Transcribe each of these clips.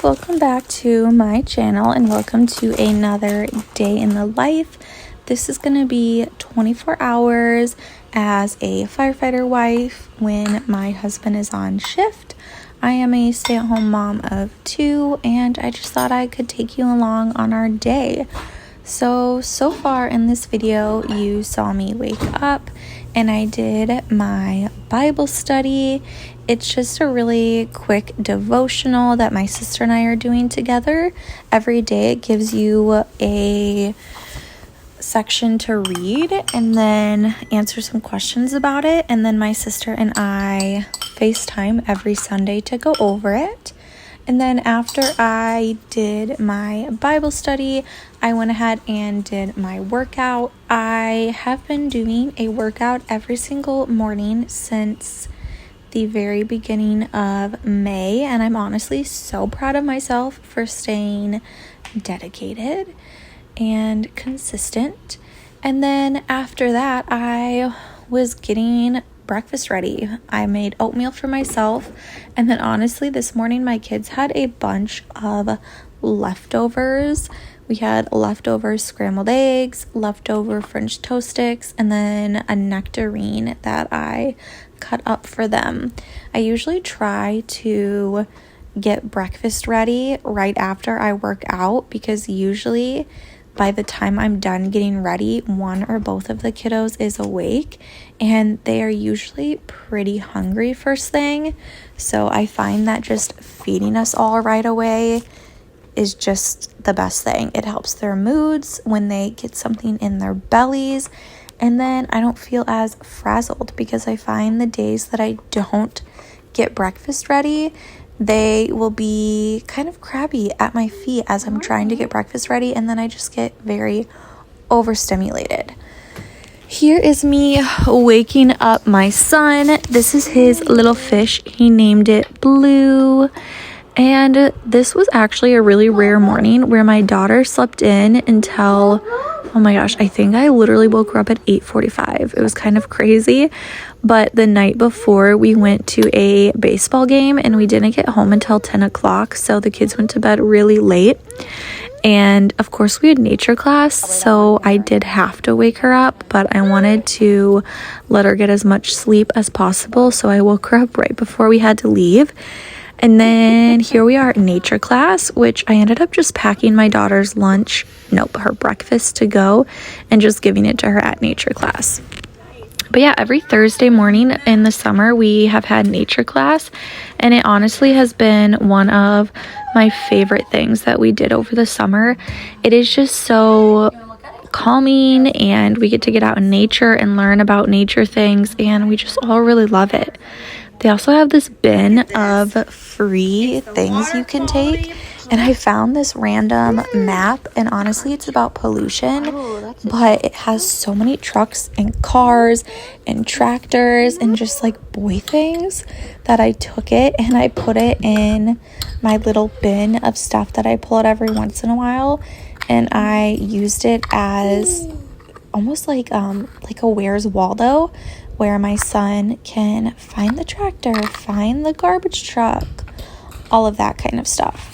guys, welcome back to my channel and welcome to another day in the life. This is going to be 24 hours as a firefighter wife when my husband is on shift. I am a stay-at-home mom of 2 and I just thought I could take you along on our day. So far in this video you saw me wake up and I did my Bible study. It's just a really quick devotional that my sister and I are doing together. Every day it gives you a section to read and then answer some questions about it. And then my sister and I FaceTime every Sunday to go over it. And then after I did my Bible study, I went ahead and did my workout. I have been doing a workout every single morning since the very beginning of May, and I'm honestly so proud of myself for staying dedicated and consistent. And then after that, I was getting breakfast ready. I made oatmeal for myself, and then honestly this morning my kids had a bunch of leftovers. We had leftover scrambled eggs, leftover French toast sticks, and then a nectarine that I cut up for them. I usually try to get breakfast ready right after I work out because usually by the time I'm done getting ready, one or both of the kiddos is awake and they are usually pretty hungry first thing. So I find that just feeding us all right away is just the best thing. It helps their moods when they get something in their bellies. And then I don't feel as frazzled because I find the days that I don't get breakfast ready, they will be kind of crabby at my feet as I'm trying to get breakfast ready, and then I just get very overstimulated. Here is me waking up my son. This is his little fish. He named it Blue. And this was actually a really rare morning where my daughter slept in until, oh my gosh, I think I literally woke her up at 8:45. It was kind of crazy. But the night before we went to a baseball game and we didn't get home until 10 o'clock. So the kids went to bed really late. And of course we had nature class, so I did have to wake her up, but I wanted to let her get as much sleep as possible. So I woke her up right before we had to leave. And then here we are at nature class, which I ended up just packing my daughter's her breakfast to go and just giving it to her at nature class. But yeah, every Thursday morning in the summer, we have had nature class, and it honestly has been one of my favorite things that we did over the summer. It is just so calming, and we get to get out in nature and learn about nature things, and we just all really love it. They also have this bin of free things you can take, and I found this random map, and honestly it's about pollution, but it has so many trucks and cars and tractors and just like boy things that I took it and I put it in my little bin of stuff that I pull out every once in a while, and I used it as almost like a Where's Waldo, where my son can find the tractor, find the garbage truck, all of that kind of stuff.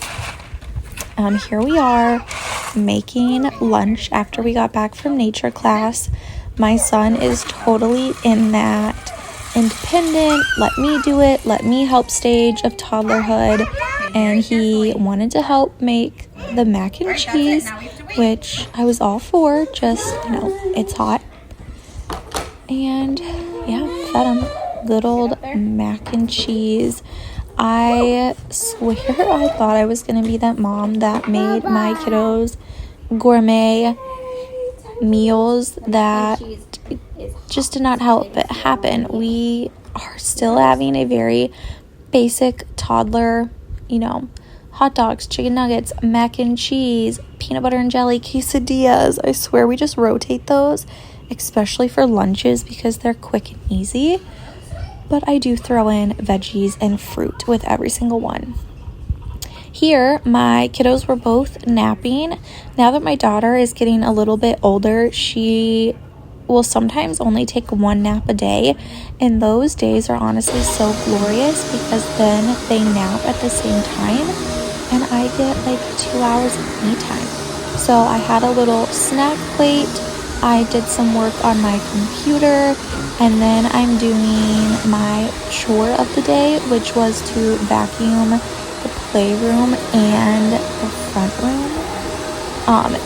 Here we are making lunch after we got back from nature class. My son is totally in that independent, let me do it, let me help stage of toddlerhood, and he wanted to help make the mac and cheese, which I was all for, just, it's hot. And yeah, fed him good old mac and cheese. I swear I thought I was going to be that mom that made my kiddos gourmet meals that just did not help it happen. We are still having a very basic toddler, hot dogs, chicken nuggets, mac and cheese, peanut butter and jelly, quesadillas. I swear we just rotate those, especially for lunches because they're quick and easy. But I do throw in veggies and fruit with every single one. Here, my kiddos were both napping. Now that my daughter is getting a little bit older, she will sometimes only take one nap a day. And those days are honestly so glorious because then they nap at the same time. and I get like 2 hours of me time. So I had a little snack plate, I did some work on my computer, and then I'm doing my chore of the day, which was to vacuum the playroom and the front room.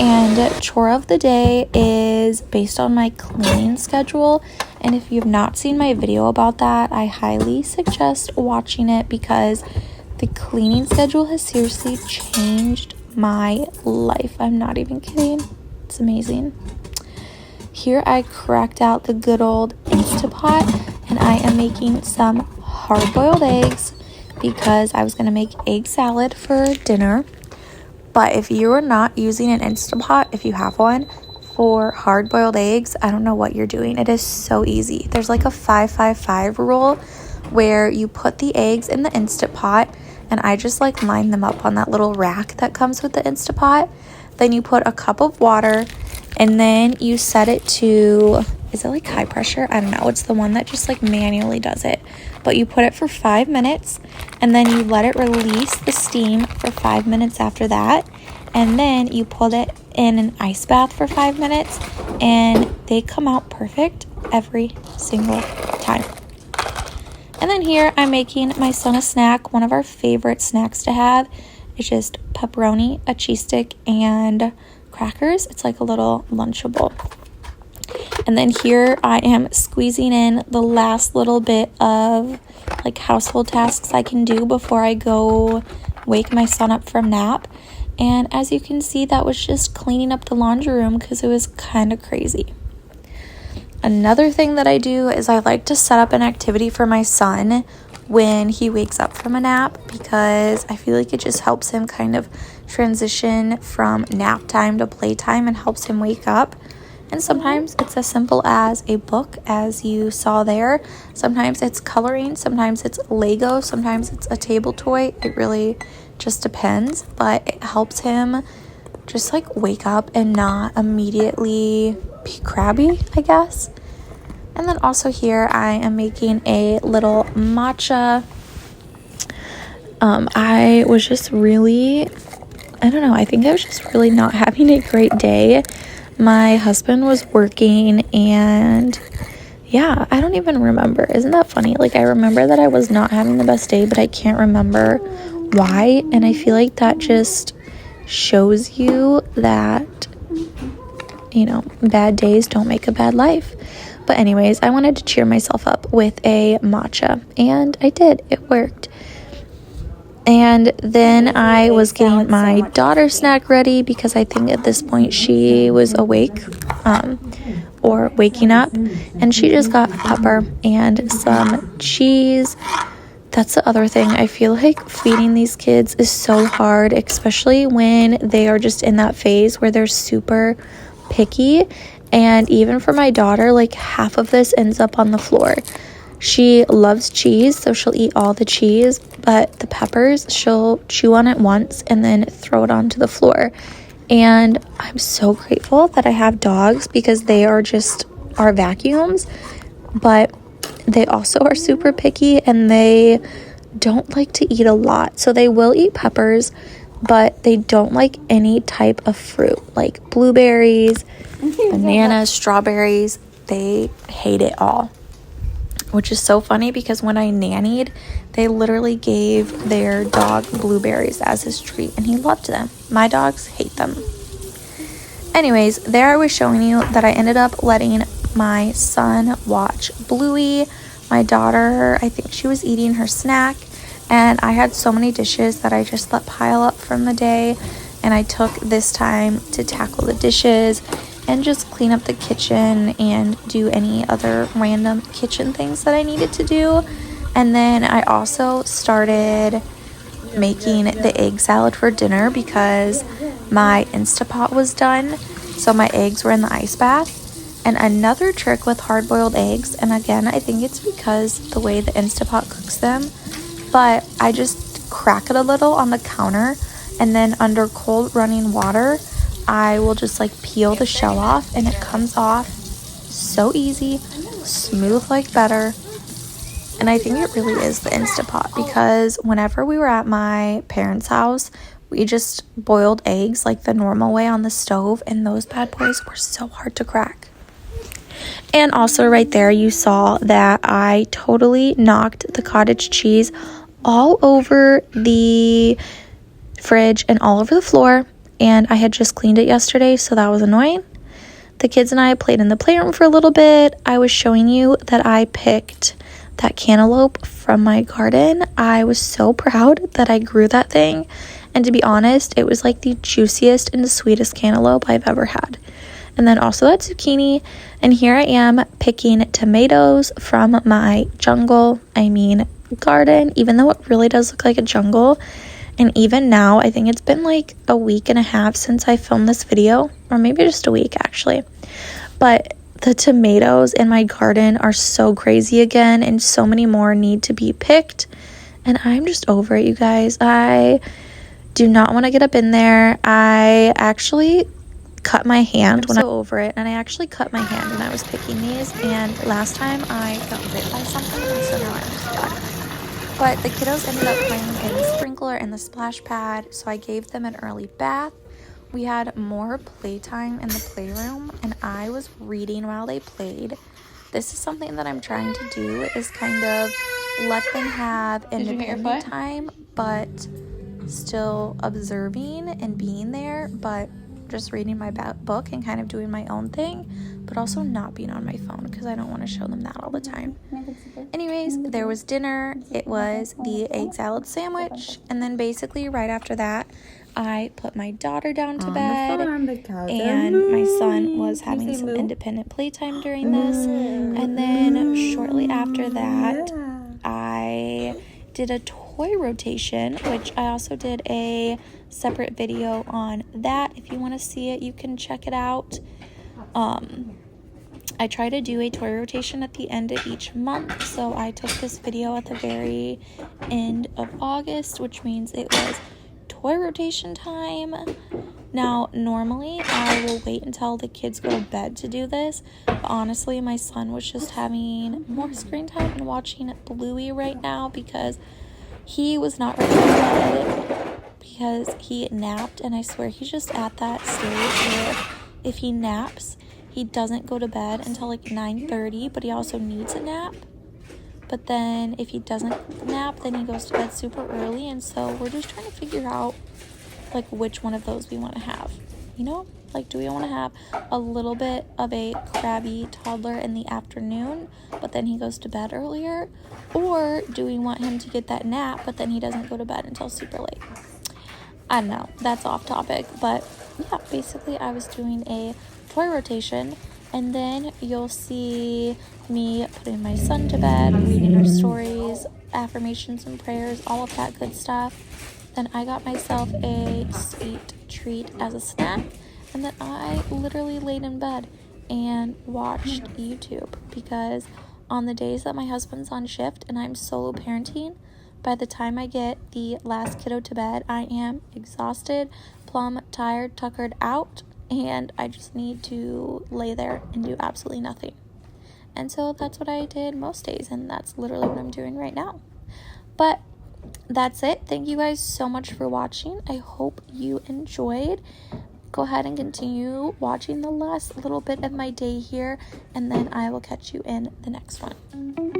And chore of the day is based on my cleaning schedule. And if you've not seen my video about that, I highly suggest watching it because the cleaning schedule has seriously changed my life. I'm not even kidding. It's amazing. Here I cracked out the good old Instapot, and I am making some hard-boiled eggs because I was going to make egg salad for dinner. But if you are not using an Instapot, if you have one, for hard-boiled eggs, I don't know what you're doing. It is so easy. There's like a 5-5-5 rule where you put the eggs in the Instant Pot, and I just like line them up on that little rack that comes with the Instant Pot. Then you put a cup of water, and then you set it to, is it like high pressure? I don't know. It's the one that just like manually does it. But you put it for 5 minutes, and then you let it release the steam for 5 minutes after that. And then you put it in an ice bath for 5 minutes, and they come out perfect every single time. And then here I'm making my son a snack. One of our favorite snacks to have is just pepperoni, a cheese stick, and crackers. It's like a little Lunchable. And then here I am squeezing in the last little bit of like household tasks I can do before I go wake my son up from nap. And as you can see, that was just cleaning up the laundry room because it was kind of crazy. Another thing that I do is I like to set up an activity for my son when he wakes up from a nap, because I feel like it just helps him kind of transition from nap time to playtime and helps him wake up. And sometimes it's as simple as a book, as you saw there. Sometimes it's coloring, sometimes it's Lego, sometimes it's a table toy. It really just depends, but it helps him just like wake up and not immediately be crabby, I guess. And then also here I am making a little matcha. I was just really, I don't know, I think I was just really not having a great day. My husband was working, and yeah, I don't even remember. Isn't that funny? Like, I remember that I was not having the best day, but I can't remember why. And I feel like that just shows you that, you know, bad days don't make a bad life. But anyways, I wanted to cheer myself up with a matcha, and I did. It worked. And then I was getting my daughter's snack ready because I think at this point she was awake or waking up, and she just got a pepper and some cheese. That's the other thing. I feel like feeding these kids is so hard, especially when they are just in that phase where they're super picky. And even for my daughter, like half of this ends up on the floor. She loves cheese, so she'll eat all the cheese, but the peppers, she'll chew on it once and then throw it onto the floor. And I'm so grateful that I have dogs because they are just our vacuums, but they also are super picky and they don't like to eat a lot. So they will eat peppers, but they don't like any type of fruit, like blueberries, bananas, strawberries. They hate it all. Which is so funny because when I nannied, they literally gave their dog blueberries as his treat, and he loved them. My dogs hate them. Anyways, there I was showing you that I ended up letting my son watch Bluey. My daughter, I think she was eating her snack, and I had so many dishes that I just let pile up from the day, and I took this time to tackle the dishes and just clean up the kitchen and do any other random kitchen things that I needed to do. And then I also started making the egg salad for dinner because my Instapot was done, so my eggs were in the ice bath. And another trick with hard-boiled eggs, and again, I think it's because the way the Instapot cooks them, but I just crack it a little on the counter, and then under cold running water, I will just like peel the shell off, and it comes off so easy, smooth like butter, And I think it really is the Instapot, because whenever we were at my parents' house, we just boiled eggs like the normal way on the stove, and those bad boys were so hard to crack. And also right there, you saw that I totally knocked the cottage cheese all over the fridge and all over the floor, and I had just cleaned it yesterday, so that was annoying. The kids and I played in the playroom for a little bit. I was showing you that I picked that cantaloupe from my garden. I was so proud that I grew that thing, and to be honest, it was like the juiciest and the sweetest cantaloupe I've ever had. And then also that zucchini, and here I am picking tomatoes from my garden, even though it really does look like a jungle. And even now, I think it's been like a week and a half since I filmed this video, or maybe just a week actually. But the tomatoes in my garden are so crazy again, and so many more need to be picked. And I'm just over it, you guys. I do not want to get up in there. I actually cut my hand when I was over it, and I actually cut my hand when I was picking these, and last time I got bit by something, and so now I'm just done. But the kiddos ended up playing in the sprinkler and the splash pad, so I gave them an early bath. We had more playtime in the playroom, and I was reading while they played. This is something that I'm trying to do, is kind of let them have independent time, but still observing and being there, but just reading my book and kind of doing my own thing, but also not being on my phone, because I don't want to show them that all the time. Anyways, there was dinner. It was the egg salad sandwich, and then basically right after that, I put my daughter down to bed, and my son was having some independent playtime during this. And then shortly after that, I did a toy rotation, which I also did a separate video on that. If you want to see it, you can check it out. I try to do a toy rotation at the end of each month, so I took this video at the very end of August, which means it was toy rotation time. Now, normally I will wait until the kids go to bed to do this, but honestly, my son was just having more screen time and watching Bluey right now, because he was not ready for bed because he napped, and I swear he's just at that stage where if he naps, he doesn't go to bed until like 9:30, but he also needs a nap. But then if he doesn't nap, then he goes to bed super early, and so we're just trying to figure out like which one of those we want to have, you know? Like, do we want to have a little bit of a crabby toddler in the afternoon, but then he goes to bed earlier? Or do we want him to get that nap, but then he doesn't go to bed until super late? I don't know. That's off topic. But yeah, basically I was doing a toy rotation, and then you'll see me putting my son to bed, reading our stories, affirmations and prayers, all of that good stuff. Then I got myself a sweet treat as a snack, and then I literally laid in bed and watched YouTube, because on the days that my husband's on shift and I'm solo parenting, by the time I get the last kiddo to bed, I am exhausted, plumb, tired, tuckered out, and I just need to lay there and do absolutely nothing. And so that's what I did most days, and that's literally what I'm doing right now. But that's it. Thank you guys so much for watching. I hope you enjoyed. Go ahead and continue watching the last little bit of my day here, and then I will catch you in the next one.